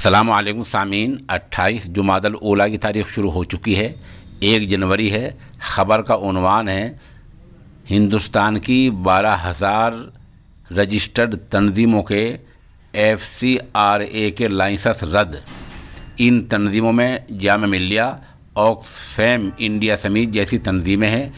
अस्सलामुअलैकुम सामीन। 28 जुमादल ऊला की तारीख शुरू हो चुकी है। 1 जनवरी है। ख़बर का उन्वान है हिंदुस्तान की 12,000 रजिस्टर्ड तंजीमों के FCRA के लाइसेंस रद्द। इन तंजीमों में जामिया मिल्लिया, ऑक्सफैम इंडिया समेत जैसी तंजीमें हैं।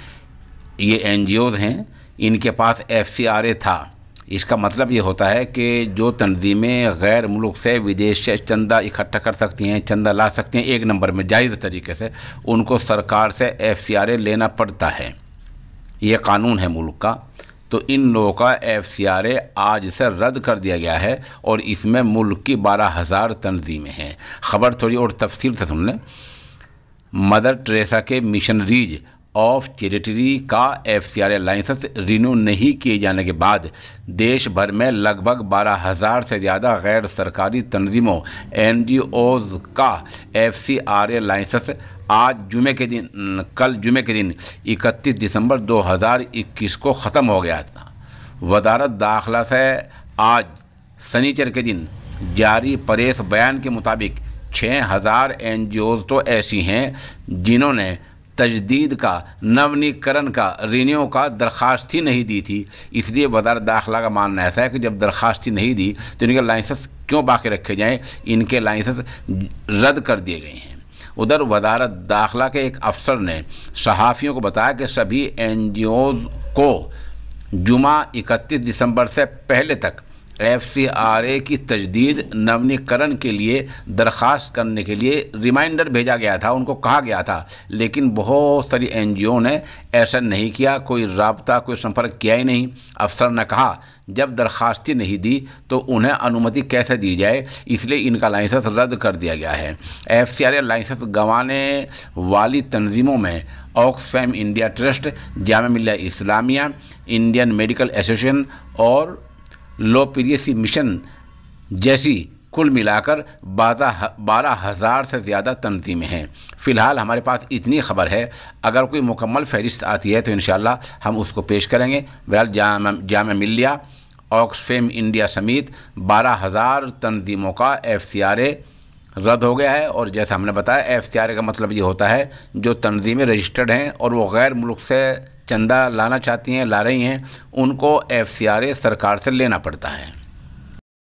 ये NGOs हैं, इनके पास FCRA था। इसका मतलब ये होता है कि जो तंजीमें गैर मुल्क से विदेश से चंदा इकट्ठा कर सकती हैं, चंदा ला सकती हैं एक नंबर में जायज़ तरीके से, उनको सरकार से FCRA लेना पड़ता है। ये कानून है मुल्क का। तो इन लोगों का FCRA आज से रद्द कर दिया गया है और इसमें मुल्क की 12,000 तंजीमें हैं। ख़बर थोड़ी और तफसील से सुन लें। मदर टेरेसा के मिशनरीज ऑफ चैरिटी का FCRA लाइसेंस रिन्यू नहीं किए जाने के बाद देश भर में लगभग 12,000 से ज़्यादा गैर सरकारी तंजीमों NGOs का FCRA लाइसेंस कल जुमे के दिन 31 दिसंबर 2021 को ख़त्म हो गया था। वज़ारत दाखिला से आज शनिचर के दिन जारी प्रेस बयान के मुताबिक 6,000 NGOs तो ऐसी हैं जिन्होंने तजदीद का, नवनीकरण का, रिन्यू का दरख्वास्त ही नहीं दी थी। इसलिए वज़ारत दाखिला का मानना ऐसा है कि जब दरख्वास्त ही नहीं दी तो इनके लाइसेंस क्यों बाकी रखे जाएं। इनके लाइसेंस रद्द कर दिए गए हैं। उधर वज़ारत दाखिला के एक अफसर ने सहाफ़ियों को बताया कि सभी NGOs को जुमा 31 दिसंबर से पहले तक FCRA की तजदीद, नवनीकरण के लिए दरख्वास्त करने के लिए रिमाइंडर भेजा गया था, उनको कहा गया था, लेकिन बहुत सारी NGO ने ऐसा नहीं किया, कोई राब्ता, कोई संपर्क किया ही नहीं। अफसर ने कहा जब दरख्वास्त ही नहीं दी तो उन्हें अनुमति कैसे दी जाए, इसलिए इनका लाइसेंस रद्द कर दिया गया है। FCRA लाइसेंस गंवाने वाली तंजीमों में Oxfam India trust, Jamia Millia Islamia, Indian medical association और लो पीरियसी मिशन जैसी कुल मिलाकर 12,000 से ज़्यादा तंजीमें हैं। फ़िलहाल हमारे पास इतनी ख़बर है। अगर कोई मुकम्मल फ़हरिस्त आती है तो इंशाअल्लाह हम उसको पेश करेंगे। बहरहाल जामिया मिल्लिया, ऑक्सफैम इंडिया समेत 12,000 तंजीमों का FCRA रद्द हो गया है। और जैसा हमने बताया, FCRA का मतलब ये होता है जो तंजीमें रजिस्टर्ड हैं और वो गैर मुल्क से चंदा लाना चाहती हैं, ला रही हैं, उनको FCRA सरकार से लेना पड़ता है।